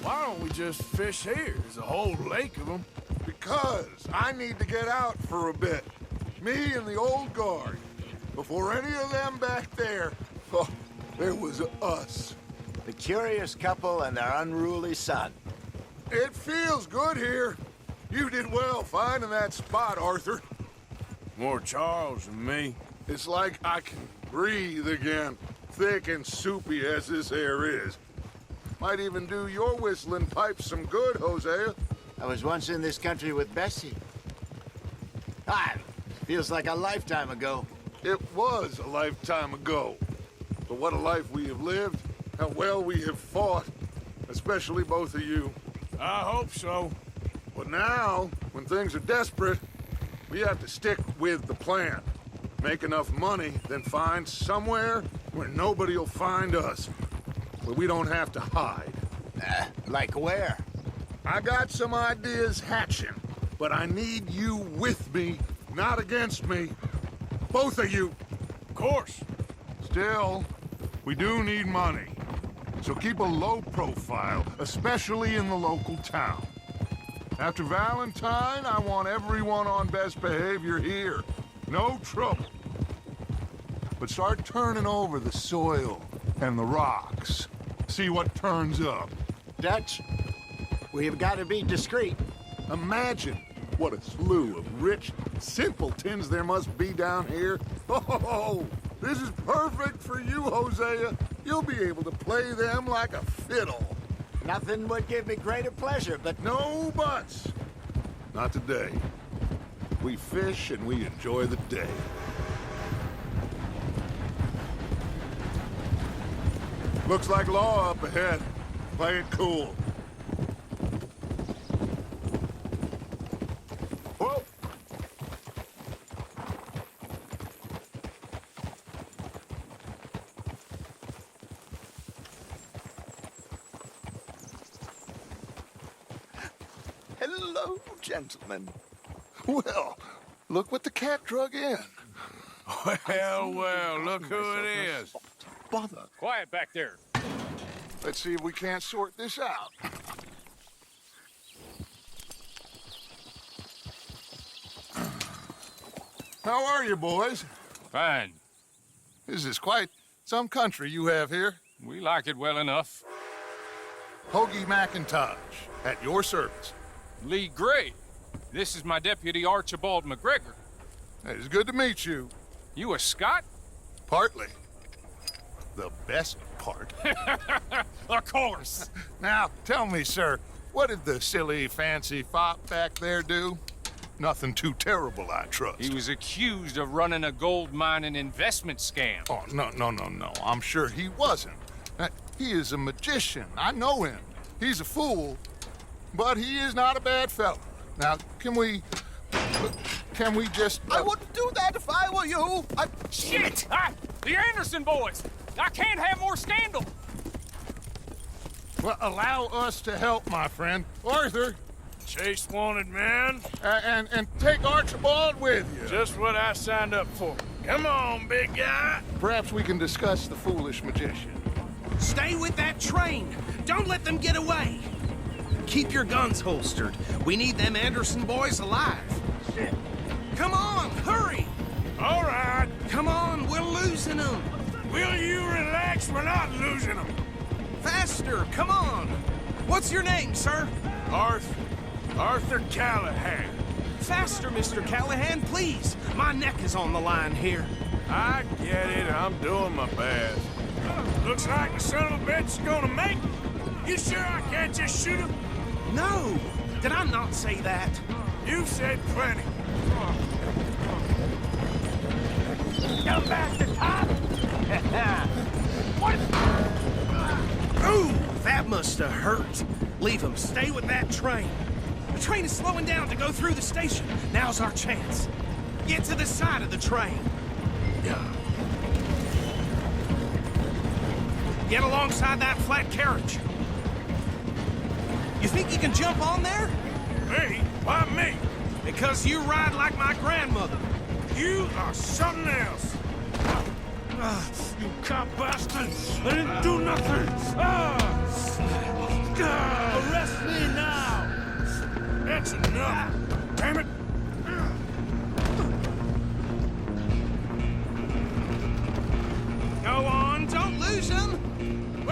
Why don't we just fish here? There's a whole lake of them. Because I need to get out for a bit. Me and the old guard. Before any of them back there, oh, there was us. The curious couple and their unruly son. It feels good here. You did well finding that spot, Arthur. More Charles than me. It's like I can breathe again, thick and soupy as this air is. Might even do your whistling pipes some good, Hosea. I was once in this country with Bessie. Feels like a lifetime ago. It was a lifetime ago. But what a life we have lived, how well we have fought, especially both of you. I hope so. But now, when things are desperate, we have to stick with the plan. Make enough money, then find somewhere where nobody will find us. Where we don't have to hide. Like where? I got some ideas hatching, but I need you with me, not against me. Both of you. Of course. Still, we do need money. So keep a low profile, especially in the local town. After Valentine, I want everyone on best behavior here. No trouble. But start turning over the soil and the rocks. See what turns up. Dutch, we've got to be discreet. Imagine what a slew of rich simpletons there must be down here. Oh, this is perfect for you, Hosea. You'll be able to play them like a fiddle. Nothing would give me greater pleasure, but No buts. Not today. We fish and we enjoy the day. Looks like law up ahead. Play it cool. Whoa! hello, gentlemen. Well, look what the cat drug in. Well, look who it is. Bother. Quiet back there. Let's see if we can't sort this out. How are you, boys? Fine. This is quite some country you have here. We like it well enough. Hoagie McIntosh, at your service. Lee Gray. This is my deputy Archibald McGregor. It's good to meet you. You a Scot? Partly. The best part. Of course. Now, tell me, sir, what did the silly, fancy fop back there do? Nothing too terrible, I trust. He was accused of running a gold mining investment scam. Oh, no. I'm sure he wasn't. He is a magician. I know him. He's a fool, but he is not a bad fellow. Now, can we just... I wouldn't do that if I were you. Shit! The Anderson boys! I can't have more scandal! Well, allow us to help, my friend. Arthur, Chase wanted man. and take Archibald with you. Just what I signed up for. Come on, big guy. Perhaps we can discuss the foolish magician. Stay with that train. Don't let them get away. Keep your guns holstered. We need them Anderson boys alive. Come on, hurry! All right. Come on, we're losing them. Will you relax? We're not losing them. Faster, come on. What's your name, sir? Arthur Callahan. Faster, Mr. Callahan, please. My neck is on the line here. I get it. I'm doing my best. Looks like the son of a bitch is gonna make it. You sure I can't just shoot him? No, did I not say that? You've said plenty. Come back to top! What? Ooh, that must have hurt. Leave him. Stay with that train. The train is slowing down to go through the station. Now's our chance. Get to the side of the train. Get alongside that flat carriage. You think you can jump on there? Me? Why me? Because you ride like my grandmother. You are something else. You cop bastard! I didn't do nothing!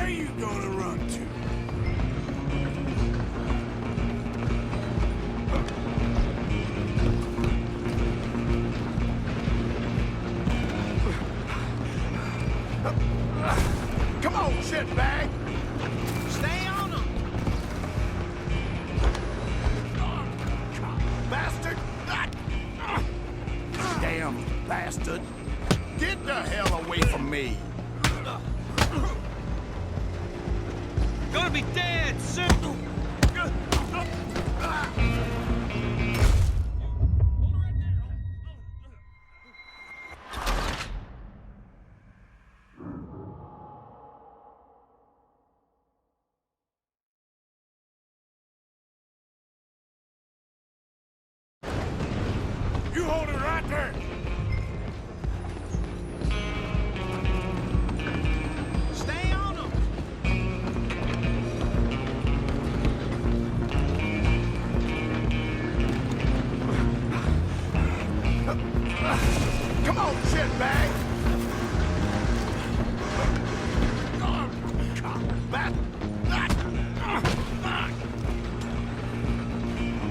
Where you gonna run to? Come on, shitbag! Stay on them! Bastard! Damn bastard! Get the hell away from me! Gonna be dead soon! You hold it right there! Stay on them! Come on, shitbag!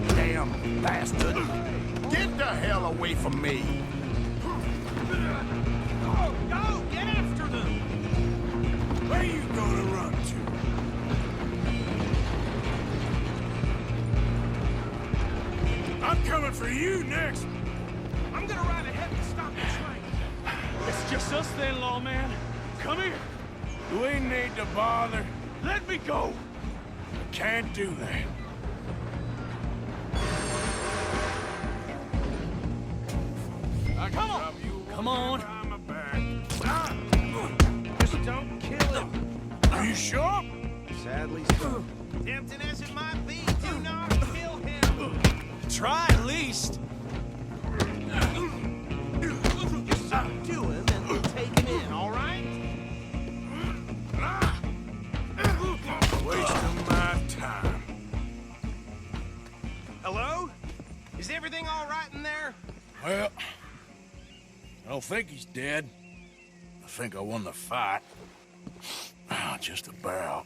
Damn bastard! Get the hell away from me! Go! Get after them! Where you gonna run to? I'm coming for you next! I'm gonna ride ahead and stop the train. It's just us then, lawman. Come here. We need to bother. Let me go. Can't do that. I can Come on. drop you Come on. behind my back. Ah! Just don't kill him. Are you sure? Sadly so. Tempting as it might be, do not kill him. Try at least. Just subdue him and we'll take him in, all right? Wasting my time. Hello? Is everything all right in there? Well, I don't think he's dead. I think I won the fight. Just about.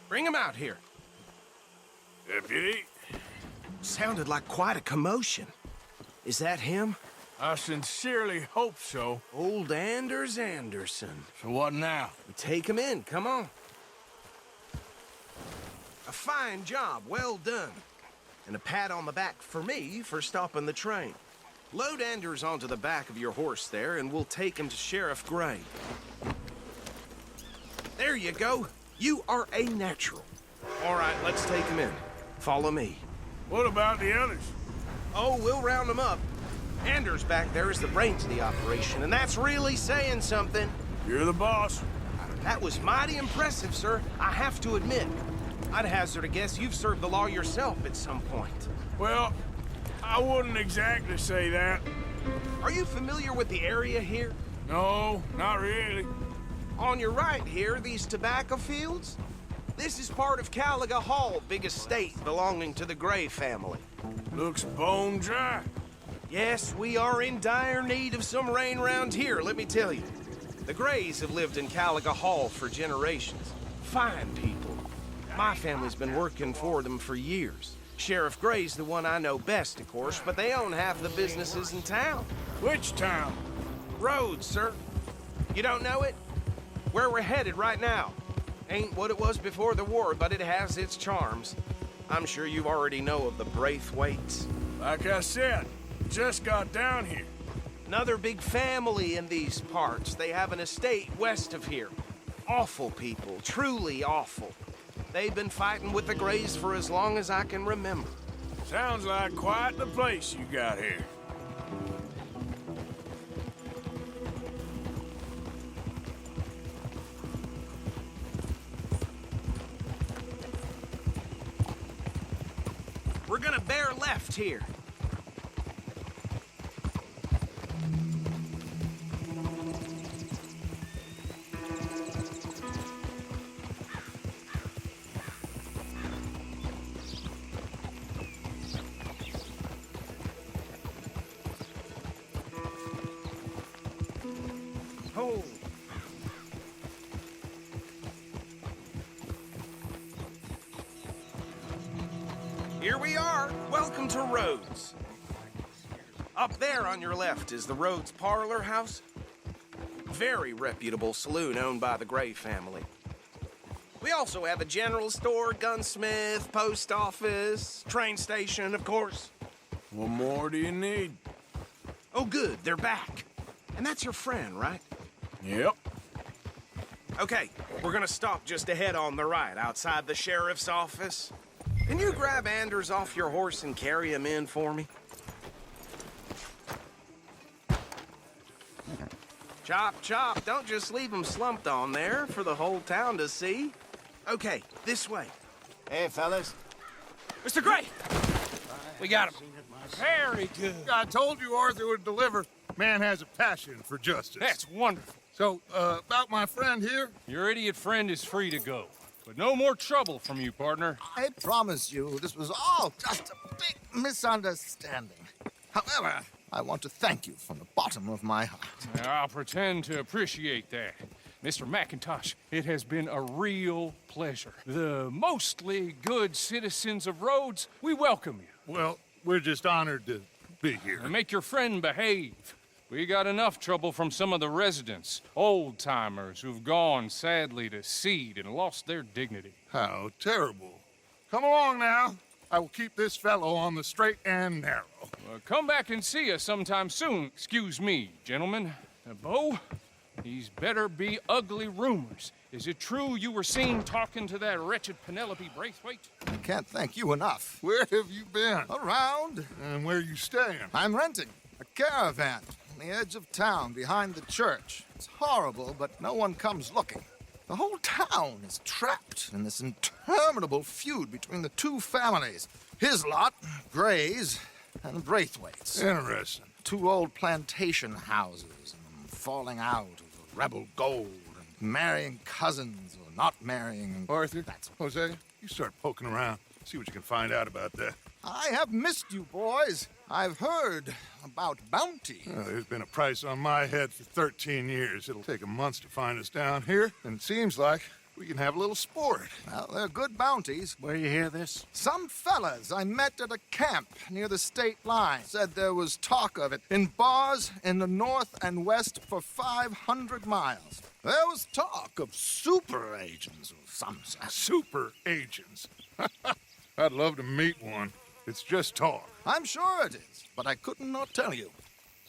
Bring him out here. Deputy, Sounded like quite a commotion. Is that him? I sincerely hope so. Old Anders Anderson. So what now? We take him in, come on. A fine job, well done. And a pat on the back for me for stopping the train. Load Anders onto the back of your horse there, and we'll take him to Sheriff Gray. There you go. You are a natural. All right, let's take him in. Follow me. What about the others? Oh, we'll round them up. Anders back there is the brains of the operation, and that's really saying something. You're the boss. That was mighty impressive, sir. I have to admit. I'd hazard a guess you've served the law yourself at some point. Well, I wouldn't exactly say that. Are you familiar with the area here? No, not really. On your right here, these tobacco fields? This is part of Caliga Hall, big estate belonging to the Gray family. Looks bone dry. Yes, we are in dire need of some rain round here, let me tell you. The Grays have lived in Caliga Hall for generations. Fine people. My family's been working for them for years. Sheriff Gray's the one I know best, of course, but they own half the businesses in town. Which town? Rhodes, sir. You don't know it? Where we're headed right now. Ain't what it was before the war, but it has its charms. I'm sure you already know of the Braithwaites. Like I said, just got down here. Another big family in these parts. They have an estate west of here. Awful people, truly awful. They've been fighting with the Grays for as long as I can remember. Sounds like quite the place you got here. We're gonna bear left here. go. Here we are. Welcome to Rhodes. Up there on your left is the Rhodes Parlor House. Very reputable saloon owned by the Gray family. We also have a general store, gunsmith, post office, train station, of course. What more do you need? Oh, good, they're back. And that's your friend, right? Yep. Okay, we're gonna stop just ahead on the right, outside the sheriff's office. Can you grab Anders off your horse and carry him in for me? Chop, chop, don't just leave him slumped on there for the whole town to see. Okay, this way. Hey, fellas. Mr. Gray! We got him. Very good. I told you Arthur would deliver. Man has a passion for justice. That's wonderful. So, about my friend here? Your idiot friend is free to go. But no more trouble from you, partner. I promise you, this was all just a big misunderstanding. However, I want to thank you from the bottom of my heart. I'll pretend to appreciate that. Mr. McIntosh, it has been a real pleasure. The mostly good citizens of Rhodes, we welcome you. Well, we're just honored to be here. And make your friend behave. We got enough trouble from some of the residents, old-timers who've gone, sadly, to seed and lost their dignity. How terrible. Come along now. I will keep this fellow on the straight and narrow. Come back and see us sometime soon. Excuse me, gentlemen. Bo, these better be ugly rumors. Is it true you were seen talking to that wretched Penelope Braithwaite? I can't thank you enough. Where have you been? Around, And where you staying? I'm renting a caravan on the edge of town behind the church. It's horrible, but no one comes looking. The whole town is trapped in this interminable feud between the two families. His lot, Gray's, and Braithwaite's. Interesting. Two old plantation houses, and falling out over rebel gold, and marrying cousins or not marrying. Arthur, That's Jose, you start poking around. See what you can find out about that. I have missed you, boys. I've heard about bounty. There's been a price on my head for 13 years. It'll take 'em months to find us down here, and it seems like we can have a little sport. Well, they're good bounties. Where you hear this? Some fellas I met at a camp near the state line said there was talk of it in bars in the north and west for 500 miles. There was talk of super agents of some sort. Super agents. I'd love to meet one. It's just talk. I'm sure it is, but I couldn't not tell you.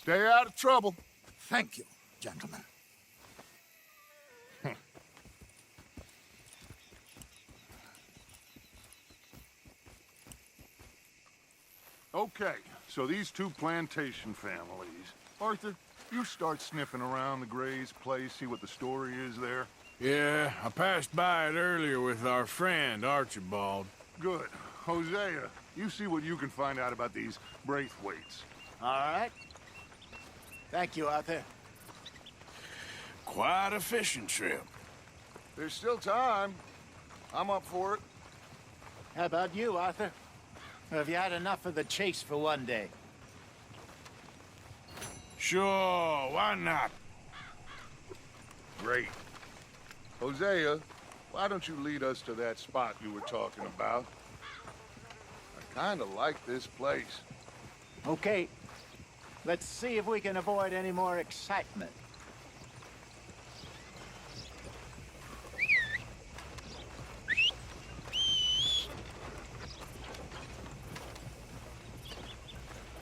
Stay out of trouble. Thank you, gentlemen. Okay, so these two plantation families. Arthur, you start sniffing around the Gray's place, see what the story is there. Yeah, I passed by it earlier with our friend, Archibald. Good. Hosea, you see what you can find out about these Braithwaites. All right. Thank you, Arthur. Quite a fishing trip. There's still time. I'm up for it. How about you, Arthur? Have you had enough of the chase for one day? Sure, why not? Great. Hosea, why don't you lead us to that spot you were talking about? I kind of like this place. Okay. Let's see if we can avoid any more excitement.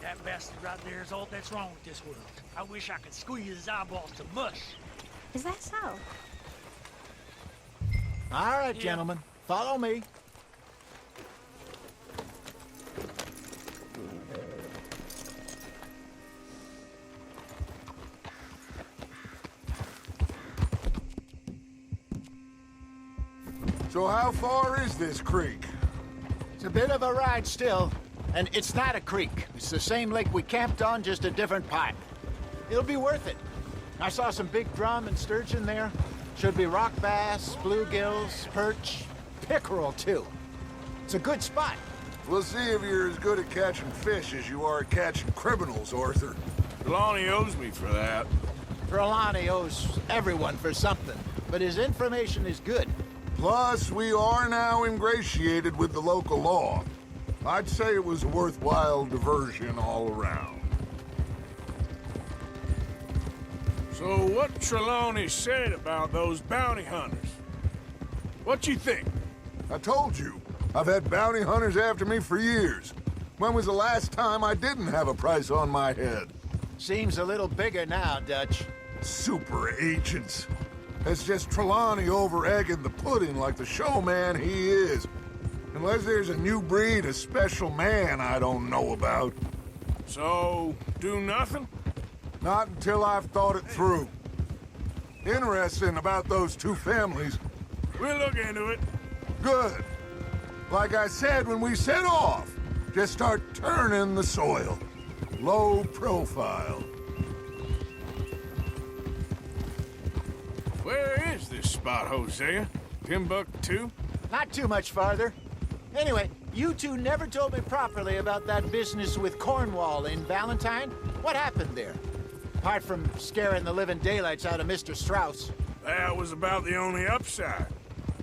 That bastard right there is all that's wrong with this world. I wish I could squeeze his eyeballs to mush. Is that so? All right, gentlemen. Follow me. So how far is this creek? It's a bit of a ride still, and it's not a creek. It's the same lake we camped on, just a different pipe. It'll be worth it. I saw some big drum and sturgeon there. Should be rock bass, bluegills, perch, pickerel too. It's a good spot. We'll see if you're as good at catching fish as you are at catching criminals, Arthur. Trelawney owes me for that. Trelawney owes everyone for something, but his information is good. Plus, we are now ingratiated with the local law. I'd say it was a worthwhile diversion all around. So what Trelawney said about those bounty hunters? What you think? I told you, I've had bounty hunters after me for years. When was the last time I didn't have a price on my head? Seems a little bigger now, Dutch. Super agents. It's just Trelawney over-egging the pudding like the showman he is. Unless there's a new breed of special man I don't know about. So, do nothing? Not until I've thought it through. Interesting about those two families. We'll look into it. Good. Like I said when we set off, just start turning the soil. Low profile. Where is this spot, Hosea? Timbuktu? Not too much farther. Anyway, you two never told me properly about that business with Cornwall in Valentine. What happened there? Apart from scaring the living daylights out of Mr. Strauss. That was about the only upside.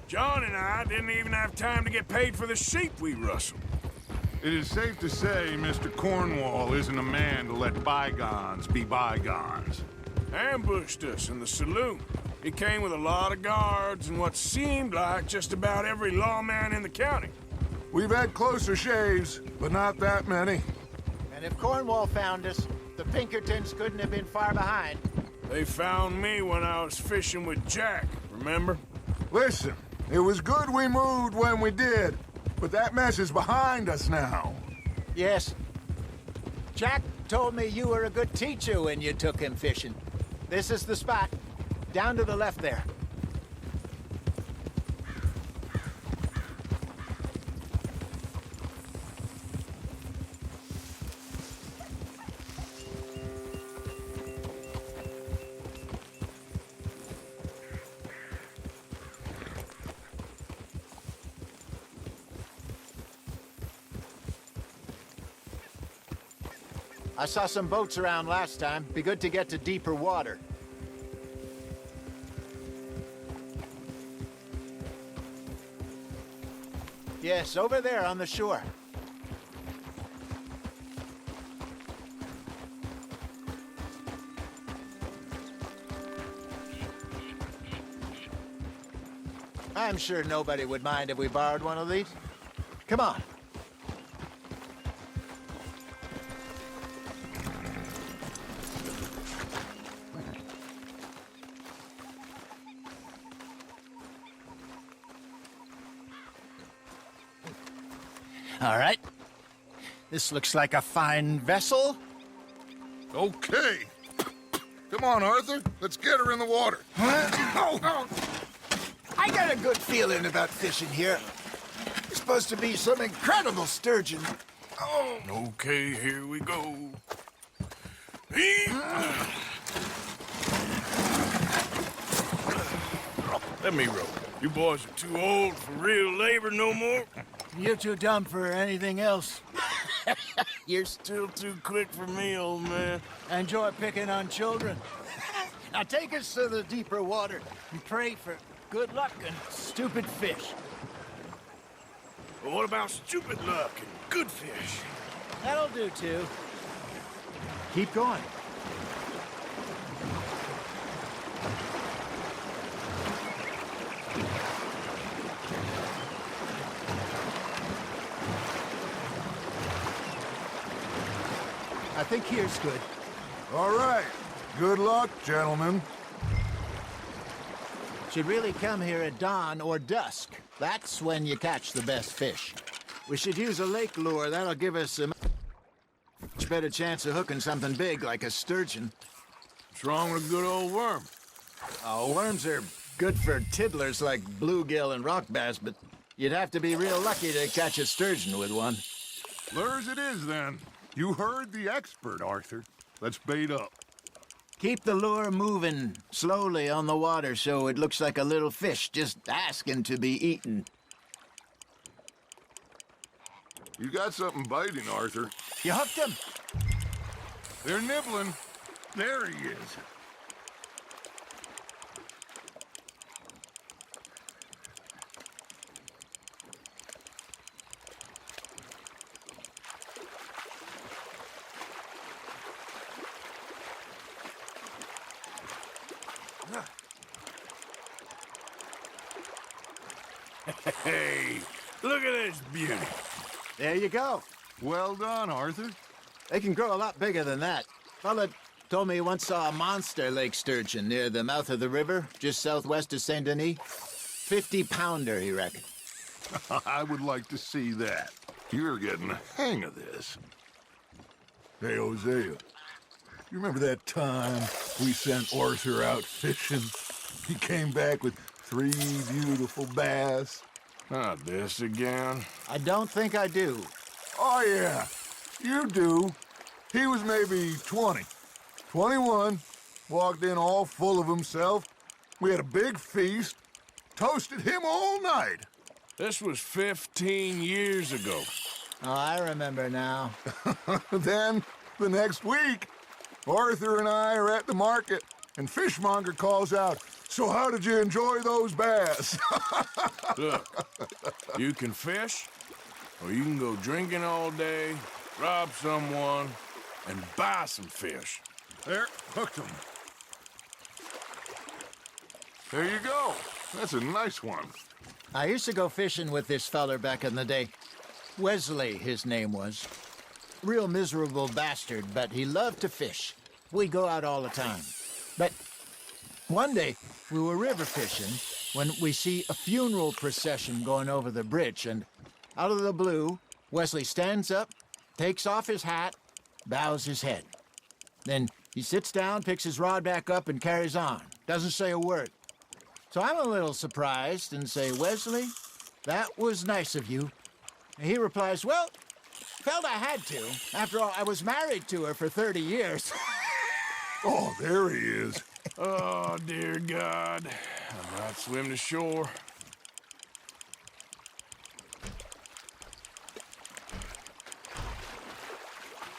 John and I didn't even have time to get paid for the sheep we rustled. It is safe to say Mr. Cornwall isn't a man to let bygones be bygones. Ambushed us in the saloon. He came with a lot of guards and what seemed like just about every lawman in the county. We've had closer shaves, but not that many. And if Cornwall found us, the Pinkertons couldn't have been far behind. They found me when I was fishing with Jack, remember? Listen, it was good we moved when we did, but that mess is behind us now. Yes. Jack told me you were a good teacher when you took him fishing. This is the spot. Down to the left there. I saw some boats around last time. Be good to get to deeper water. Yes, over there on the shore. I'm sure nobody would mind if we borrowed one of these. Come on. All right. This looks like a fine vessel. Okay. Come on, Arthur. Let's get her in the water. Oh. I got a good feeling about fishing here. It's supposed to be some incredible sturgeon. Oh. Okay, here we go. Let me row. You boys are too old for real labor no more. You're too dumb for anything else. You're still too quick for me, old man. Enjoy picking on children. Now take us to the deeper water and pray for good luck and stupid fish. Well, what about stupid luck and good fish? That'll do, too. Keep going. I think here's good. All right. Good luck, gentlemen. Should really come here at dawn or dusk. That's when you catch the best fish. We should use a lake lure. That'll give us a much better chance of hooking something big like a sturgeon. What's wrong with a good old worm? Oh, worms are good for tiddlers like bluegill and rock bass, but you'd have to be real lucky to catch a sturgeon with one. Lures it is, then. You heard the expert, Arthur. Let's bait up. Keep the lure moving slowly on the water so it looks like a little fish just asking to be eaten. You got something biting, Arthur. You hooked him? They're nibbling. There he is. Hey, look at this beauty. There you go. Well done, Arthur. They can grow a lot bigger than that. Fella told me he once saw a monster lake sturgeon near the mouth of the river, just southwest of Saint Denis. 50-pounder, he reckoned. I would like to see that. You're getting the hang of this. Hey, Hosea. You remember that time we sent Arthur out fishing? He came back with 3 beautiful bass. Not this again. I don't think I do. Oh, yeah. You do. He was maybe 20. 21. Walked in all full of himself. We had a big feast. Toasted him all night. This was 15 years ago. Oh, I remember now. Then, the next week, Arthur and I are at the market, and Fishmonger calls out, "So how did you enjoy those bass?" Look, you can fish, or you can go drinking all day, rob someone, and buy some fish. There, hooked him. There you go. That's a nice one. I used to go fishing with this feller back in the day. Wesley, his name was. Real miserable bastard, but he loved to fish. We'd go out all the time. But one day, we were river fishing when we see a funeral procession going over the bridge, and out of the blue, Wesley stands up, takes off his hat, bows his head. Then he sits down, picks his rod back up, and carries on. Doesn't say a word. So I'm a little surprised and say, "Wesley, that was nice of you." And he replies, "Well, felt I had to. After all, I was married to her for 30 years. Oh, there he is. Oh, dear God. I might swim to shore.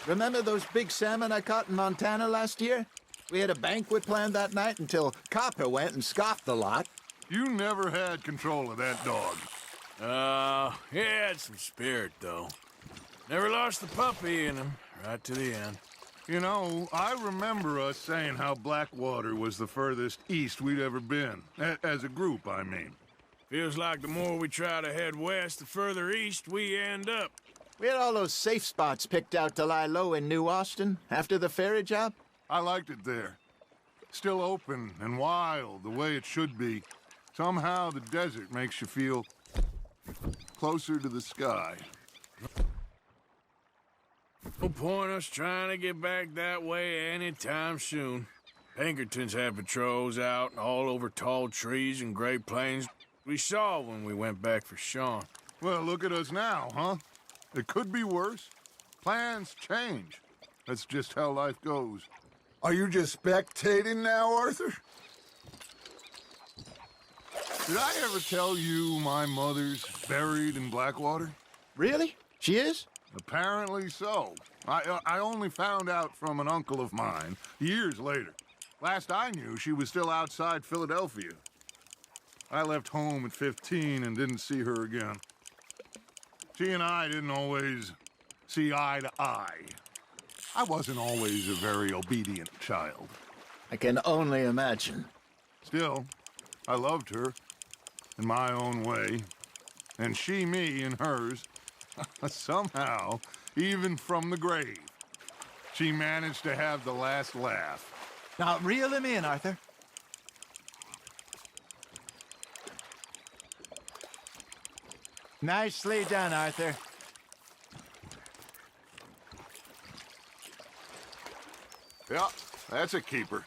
Remember those big salmon I caught in Montana last year? We had a banquet planned that night until Copper went and scoffed the lot. You never had control of that dog. He had some spirit, though. Never lost the puppy in him, right to the end. You know, I remember us saying how Blackwater was the furthest east we'd ever been. As a group, I mean. Feels like the more we try to head west, the further east we end up. We had all those safe spots picked out to lie low in New Austin after the ferry job. I liked it there. Still open and wild, the way it should be. Somehow the desert makes you feel closer to the sky. No point us trying to get back that way anytime soon. Pinkertons had patrols out all over tall trees and Great Plains. We saw when we went back for Sean. Well, look at us now, huh? It could be worse. Plans change. That's just how life goes. Are you just spectating now, Arthur? Did I ever tell you my mother's buried in Blackwater? Really? She is? Apparently so. I only found out from an uncle of mine years later. Last I knew, she was still outside Philadelphia. I left home at 15 and didn't see her again. She and I didn't always see eye to eye. I wasn't always a very obedient child. I can only imagine. Still, I loved her in my own way, and she me in hers. Somehow, even from the grave, she managed to have the last laugh. Now, reel him in, Arthur. Nicely done, Arthur. Yeah, that's a keeper.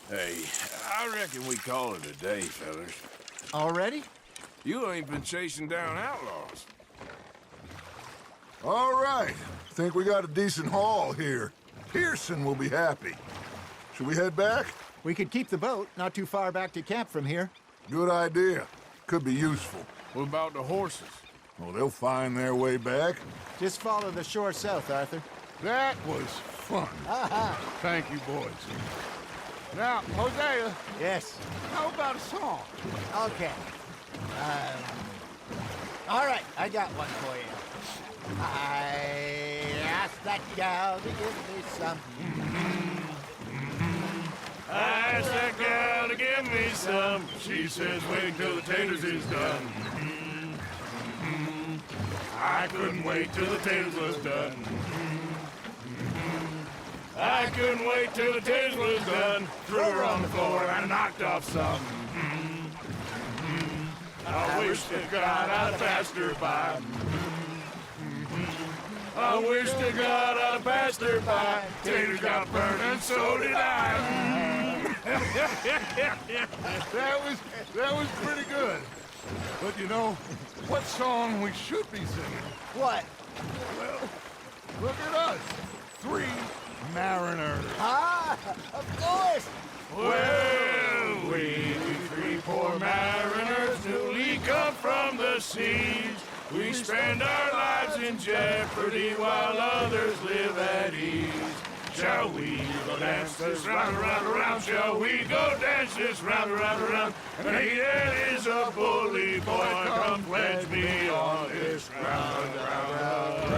Hey, I reckon we call it a day, fellas. Already? You ain't been chasing down outlaws. All right, think we got a decent haul here. Pearson will be happy. Should we head back? We could keep the boat not too far back to camp from here. Good idea. Could be useful. What about the horses? Well, they'll find their way back. Just follow the shore south, Arthur. That was fun. Thank you, boys. Now, Hosea, Yes. how about a song? Okay. All right, I got one for you. I asked that gal to give me some. I asked that gal to give me some. She says wait till the taters is done. I couldn't wait till the taters was done. I couldn't wait till the taters was done. Threw her on the floor and I knocked off some. I wish to God I'd passed her by. I wish to God I'd passed her by. Taters got burned and so did I. That was pretty good. But you know, what song we should be singing? What? Well, look at us. 3 mariners. Ah, of course. Well, we 3 poor mariners newly come from the seas. We spend our lives in jeopardy while others live at ease. Shall we go dance this round, around, around? Shall we go dance this round, around, around? And he that is a bully boy, come pledge me on this ground, ground.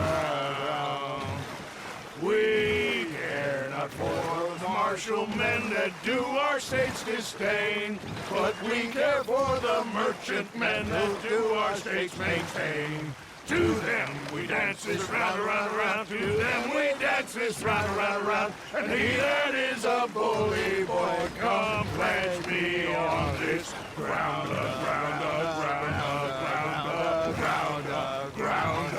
We care not for the martial men that do our states disdain, but we care for the merchant men that do our states maintain. To them we dance this round, around, around. To them we dance this round, around, around. And he that is a bully boy, come pledge me on this ground, ground, ground, ground, ground, ground, ground.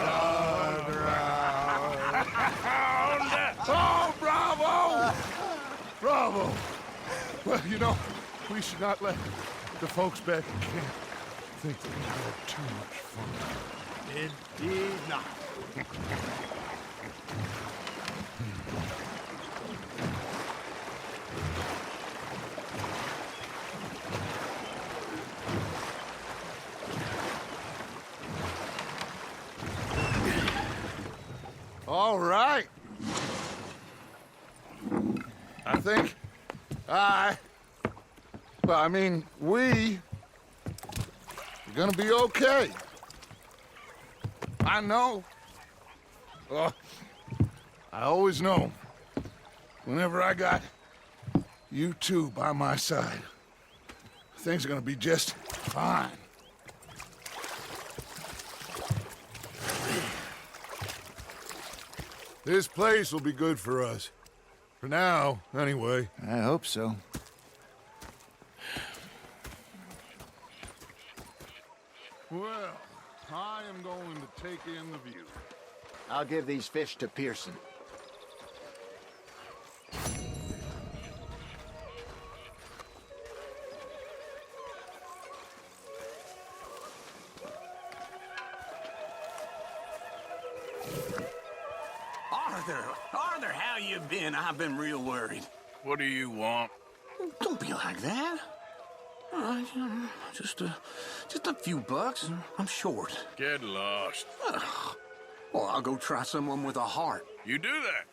Oh, bravo! Bravo! Well, you know, we should not let the folks back in camp think that we had too much fun. Indeed not. All right. I think we are gonna be okay. I know. I always know. Whenever I got you two by my side, things are gonna be just fine. This place will be good for us. For now, anyway. I hope so. Well, I am going to take in the view. I'll give these fish to Pearson. Arthur, how you been? I've been real worried. What do you want? Don't be like that. All right, just a few bucks, and I'm short. Get lost. Well, I'll go try someone with a heart. You do that.